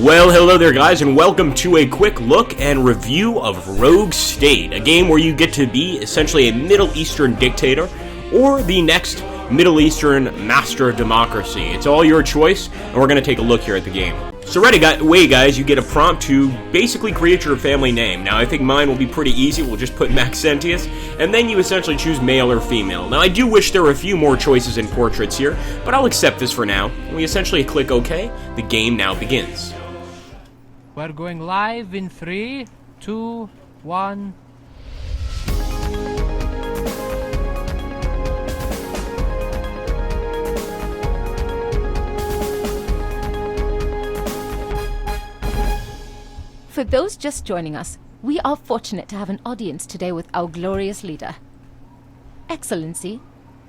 Well, hello there guys, and welcome to a quick look and review of Rogue State, a game where you get to be essentially a Middle Eastern dictator or the next Middle Eastern master democracy. It's all your choice, and we're going to take a look here at the game. So right away guys, you get a prompt to basically create your family name. Now I think mine will be pretty easy, we'll just put Maxentius, and then you essentially choose male or female. Now I do wish there were a few more choices in portraits here, but I'll accept this for now. We essentially click OK, the game now begins. We're going live in 3, 2, 1. For those just joining us, we are fortunate to have an audience today with our glorious leader. Excellency,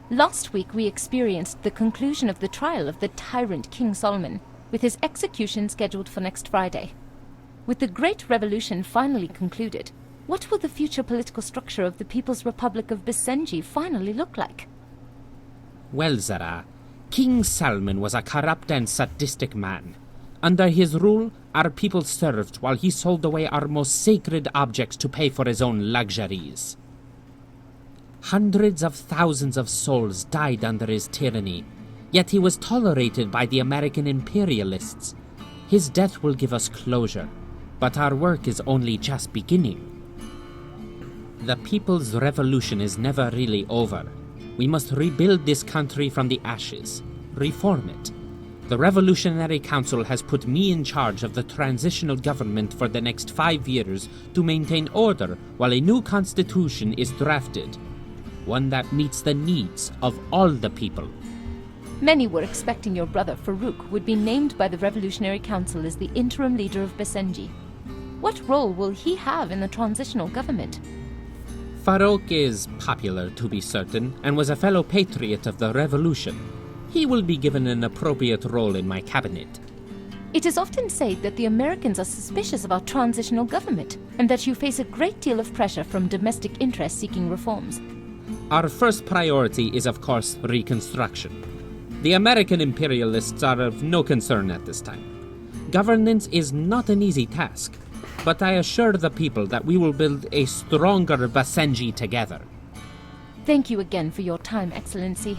last week we experienced the conclusion of the trial of the tyrant King Solomon, with his execution scheduled for next Friday. With the Great Revolution finally concluded, what will the future political structure of the People's Republic of Basenji finally look like? Well, Zara, King Salman was a corrupt and sadistic man. Under his rule, our people served while he sold away our most sacred objects to pay for his own luxuries. Hundreds of thousands of souls died under his tyranny, yet he was tolerated by the American imperialists. His death will give us closure, but our work is only just beginning. The People's Revolution is never really over. We must rebuild this country from the ashes, reform it. The Revolutionary Council has put me in charge of the transitional government for the next 5 years to maintain order while a new constitution is drafted, one that meets the needs of all the people. Many were expecting your brother Farouk would be named by the Revolutionary Council as the interim leader of Basenji. What role will he have in the transitional government? Farouk is popular, to be certain, and was a fellow patriot of the revolution. He will be given an appropriate role in my cabinet. It is often said that the Americans are suspicious of our transitional government, and that you face a great deal of pressure from domestic interests seeking reforms. Our first priority is, of course, reconstruction. The American imperialists are of no concern at this time. Governance is not an easy task, but I assure the people that we will build a stronger Basenji together. Thank you again for your time, Excellency.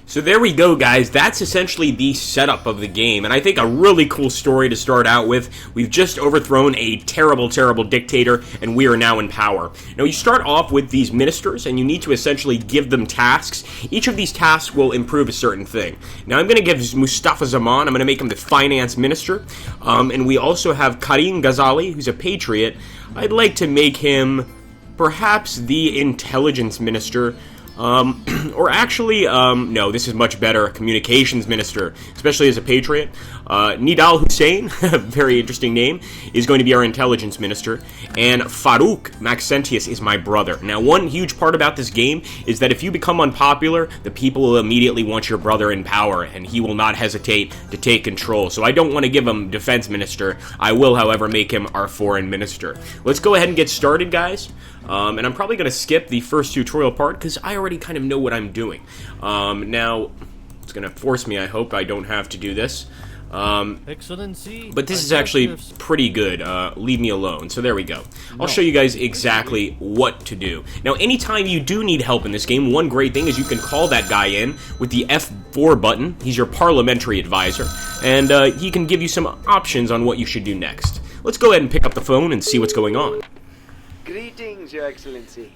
So there we go, guys. That's essentially the setup of the game, and I think a really cool story to start out with. We've just overthrown a terrible, terrible dictator, and we are now in power. Now, you start off with these ministers, and you need to essentially give them tasks. Each of these tasks will improve a certain thing. Now, I'm going to give Mustafa Zaman, I'm going to make him the finance minister, and we also have Karim Ghazali, who's a patriot. I'd like to make him perhaps the intelligence minister. Or actually, no, this is much better, communications minister, especially as a patriot. Nidal Hussein, a very interesting name, is going to be our intelligence minister, and Farouk Maxentius is my brother. Now, one huge part about this game is that if you become unpopular, the people will immediately want your brother in power, and he will not hesitate to take control. So I don't want to give him defense minister. I will, however, make him our foreign minister. Let's go ahead and get started, guys. And I'm probably going to skip the first tutorial part because I already kind of know what I'm doing. Now, it's going to force me, I hope I don't have to do this. Excellency, but this is actually pretty good. Leave me alone. So there we go. I'll show you guys exactly what to do. Now, anytime you do need help in this game, one great thing is you can call that guy in with the F4 button. He's your parliamentary advisor, and he can give you some options on what you should do next. Let's go ahead and pick up the phone and see what's going on. Greetings, Your Excellency.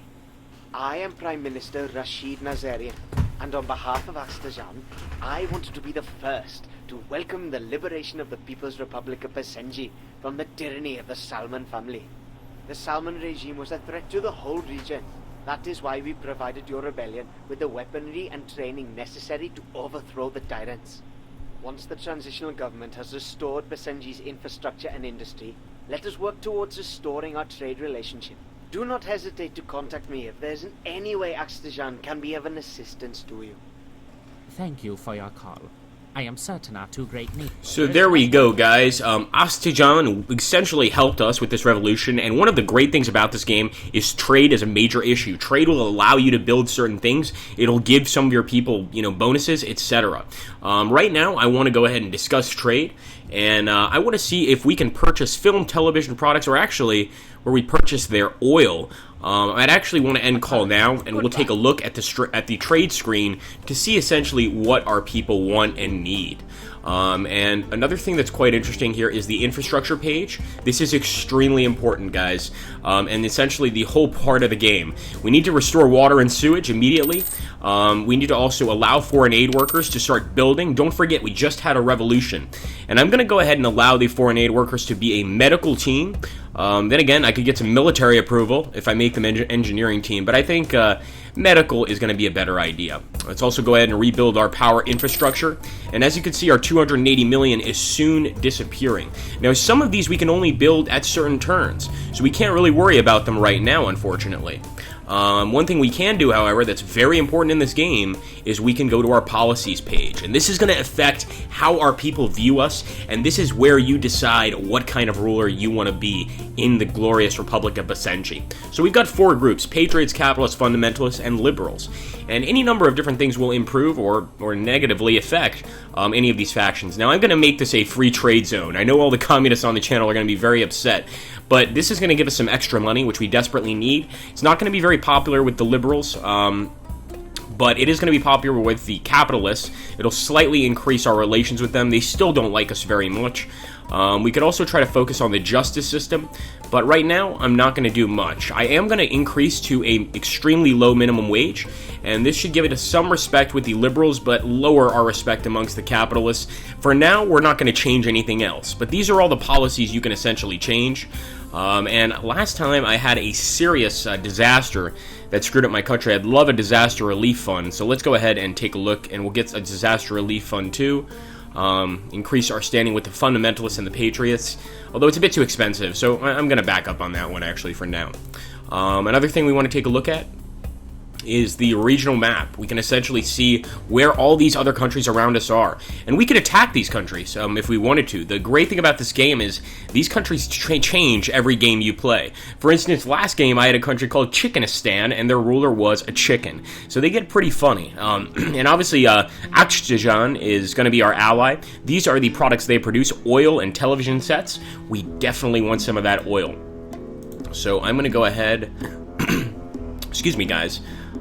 I am Prime Minister Rashid Nazarian, and on behalf of Astajan, I wanted to be the first to welcome the liberation of the People's Republic of Basenji from the tyranny of the Salman family. The Salman regime was a threat to the whole region. That is why we provided your rebellion with the weaponry and training necessary to overthrow the tyrants. Once the transitional government has restored Basenji's infrastructure and industry, let us work towards restoring our trade relationship. Do not hesitate to contact me if there is in any way Astajan can be of an assistance to you. Thank you for your call. I am certain our two great needs. So there we go, guys. Astijan essentially helped us with this revolution, and one of the great things about this game is trade is a major issue. Trade will allow you to build certain things. It'll give some of your people, bonuses, etc. Right now, I want to go ahead and discuss trade, and I want to see if we can purchase film, television products, or actually where we purchase their oil. I'd actually want to end call now, and we'll take a look at the trade screen to see essentially what our people want and need. And another thing that's quite interesting here is the infrastructure page. This is extremely important, guys, and essentially the whole part of the game. We need to restore water and sewage immediately. We need to also allow foreign aid workers to start building. Don't forget, we just had a revolution. And I'm going to go ahead and allow the foreign aid workers to be a medical team. Then again, I could get some military approval if I make them engineering team, but I think medical is going to be a better idea. Let's also go ahead and rebuild our power infrastructure. And as you can see, our 280 million is soon disappearing. Now, some of these we can only build at certain turns, so we can't really worry about them right now, unfortunately. One thing we can do, however, that's very important in this game is we can go to our policies page. And this is going to affect how our people view us, and this is where you decide what kind of ruler you want to be in the glorious Republic of Basenji. So we've got 4 groups: patriots, capitalists, fundamentalists, and liberals. And any number of different things will improve or negatively affect any of these factions. Now, I'm going to make this a free trade zone. I know all the communists on the channel are going to be very upset, but this is going to give us some extra money, which we desperately need. It's not going to be very popular with the liberals, but it is going to be popular with the capitalists. It'll slightly increase our relations with them. They still don't like us very much. We could also try to focus on the justice system, but right now I'm not going to do much. I am going to increase to a extremely low minimum wage, and this should give it some respect with the liberals, but lower our respect amongst the capitalists. For now, we're not going to change anything else, but these are all the policies you can essentially change. And last time I had a serious disaster that screwed up my country. I'd love a disaster relief fund, so let's go ahead and take a look, and we'll get a disaster relief fund too. Increase our standing with the fundamentalists and the patriots, although it's a bit too expensive, so I'm going to back up on that one actually for now. Another thing we want to take a look at is the regional map. We can essentially see where all these other countries around us are, and we could attack these countries if we wanted to. The great thing about this game is these countries change every game you play. For instance, last game I had a country called Chickenistan, and their ruler was a chicken, so they get pretty funny. And obviously Azerbaijan is going to be our ally. These are the products they produce: oil and television sets. We definitely want some of that oil, so I'm going to go ahead excuse me, guys.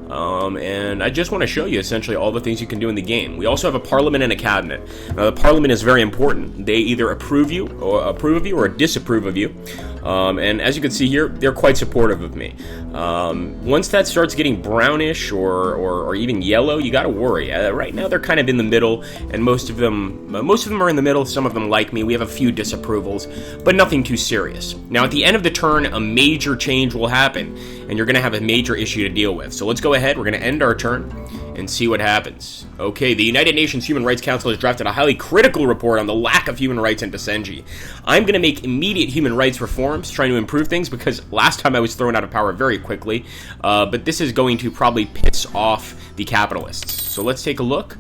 And I just want to show you essentially all the things you can do in the game. We also have a parliament and a cabinet. Now, the parliament is very important. They either approve of you or disapprove of you. And as you can see here, they're quite supportive of me. Once that starts getting brownish or even yellow, you got to worry. Right now, they're kind of in the middle, and most of them are in the middle. Some of them like me. We have a few disapprovals, but nothing too serious. Now, at the end of the turn, a major change will happen, and you're going to have a major issue to deal with. So let's go ahead. We're going to end our turn and see what happens. Okay, the United Nations Human Rights Council has drafted a highly critical report on the lack of human rights in Basenji. I'm going to make immediate human rights reforms, trying to improve things, because last time I was thrown out of power very quickly, but this is going to probably piss off the capitalists. So let's take a look,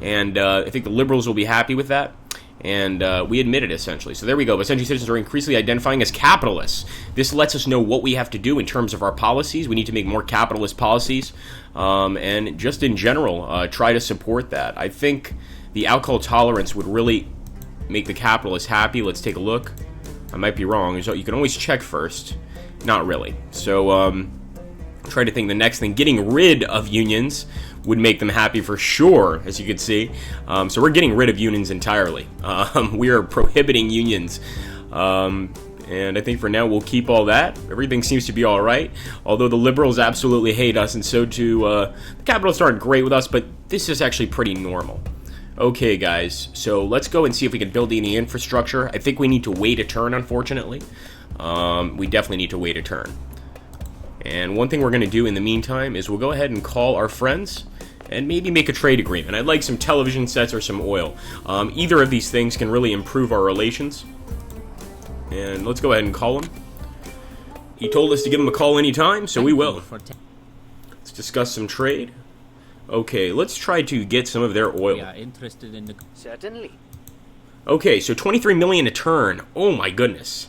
and I think the liberals will be happy with that. And we admit it, essentially. So there we go. Basenji citizens are increasingly identifying as capitalists. This lets us know what we have to do in terms of our policies. We need to make more capitalist policies. And just in general, try to support that. I think the alcohol tolerance would really make the capitalists happy. Let's take a look. I might be wrong. So you can always check first. Not really. So try to think the next thing. Getting rid of unions would make them happy for sure, as you can see. So we're getting rid of unions entirely. We are prohibiting unions. And I think for now we'll keep all that. Everything seems to be all right. Although the liberals absolutely hate us, and so do the capitalists aren't great with us, but this is actually pretty normal. Okay, guys, so let's go and see if we can build any infrastructure. I think we need to wait a turn, unfortunately. We definitely need to wait a turn. And one thing we're going to do in the meantime is we'll go ahead and call our friends and maybe make a trade agreement. I'd like some television sets or some oil. Either of these things can really improve our relations. And let's go ahead and call him. He told us to give him a call anytime, so we will. Let's discuss some trade. Okay, let's try to get some of their oil. We are interested in the... Certainly. Okay, so 23 million a turn. Oh my goodness.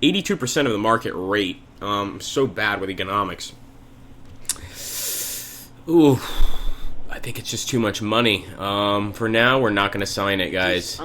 82% of the market rate. So bad with economics. Ooh, I think it's just too much money. For now, we're not going to sign it, guys.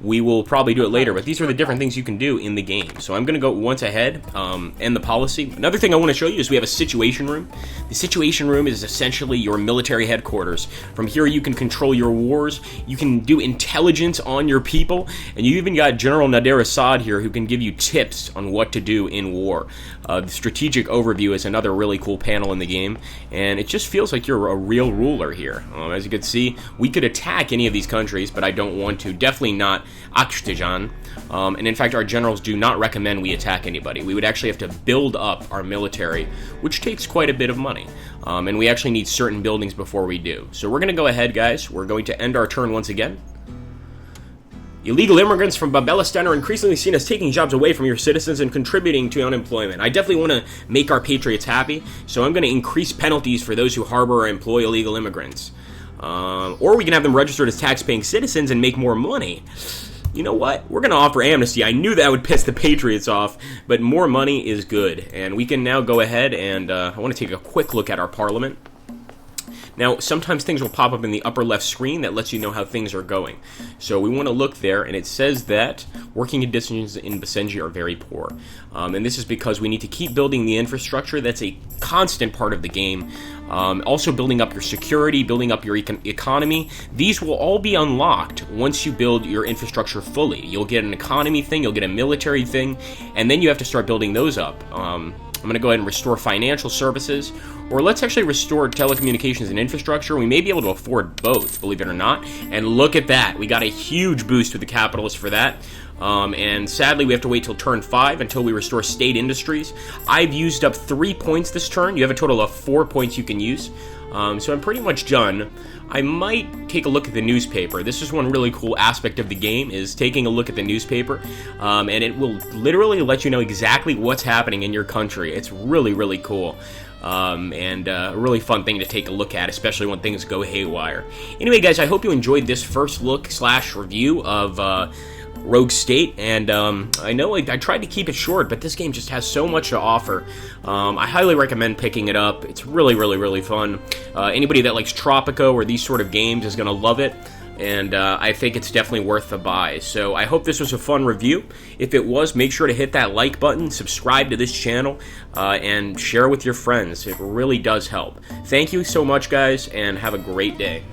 We will probably do it later, but these are the different things you can do in the game. So I'm going to go once ahead, end the policy. Another thing I want to show you is we have a situation room. The situation room is essentially your military headquarters. From here, you can control your wars, you can do intelligence on your people, and you even got General Nader Assad here who can give you tips on what to do in war. The strategic overview is another really cool panel in the game, and it just feels like you're a real ruler here. As you can see, we could attack any of these countries, but I don't want to. Definitely not Azerbaijan. And in fact, our generals do not recommend we attack anybody. We would actually have to build up our military, which takes quite a bit of money. And we actually need certain buildings before we do. So we're going to go ahead, guys. We're going to end our turn once again. Illegal immigrants from Babelistan are increasingly seen as taking jobs away from your citizens and contributing to unemployment. I definitely want to make our patriots happy, so I'm going to increase penalties for those who harbor or employ illegal immigrants. Or we can have them registered as tax-paying citizens and make more money. You know what? We're going to offer amnesty. I knew that would piss the patriots off, but more money is good. And we can now go ahead and I want to take a quick look at our parliament. Now, sometimes things will pop up in the upper left screen that lets you know how things are going. So we want to look there, and it says that working conditions in Basenji are very poor. And this is because we need to keep building the infrastructure. That's a constant part of the game. Also building up your security, building up your economy. These will all be unlocked once you build your infrastructure fully. You'll get an economy thing, you'll get a military thing, and then you have to start building those up. I'm going to go ahead and restore financial services, or let's actually restore telecommunications and infrastructure. We may be able to afford both, believe it or not. And look at that. We got a huge boost with the capitalists for that. And sadly, we have to wait till turn 5 until we restore state industries. I've used up 3 points this turn. You have a total of 4 points you can use. So I'm pretty much done. I might take a look at the newspaper. This is one really cool aspect of the game, is taking a look at the newspaper, and it will literally let you know exactly what's happening in your country. It's really, really cool. And a really fun thing to take a look at, especially when things go haywire. Anyway, guys, I hope you enjoyed this first look / review of Rogue State, and I know I tried to keep it short, but this game just has so much to offer. I highly recommend picking it up. It's really, really, really fun. Anybody that likes Tropico or these sort of games is going to love it, and I think it's definitely worth the buy. So I hope this was a fun review. If it was, make sure to hit that like button, subscribe to this channel, and share with your friends. It really does help. Thank you so much, guys, and have a great day.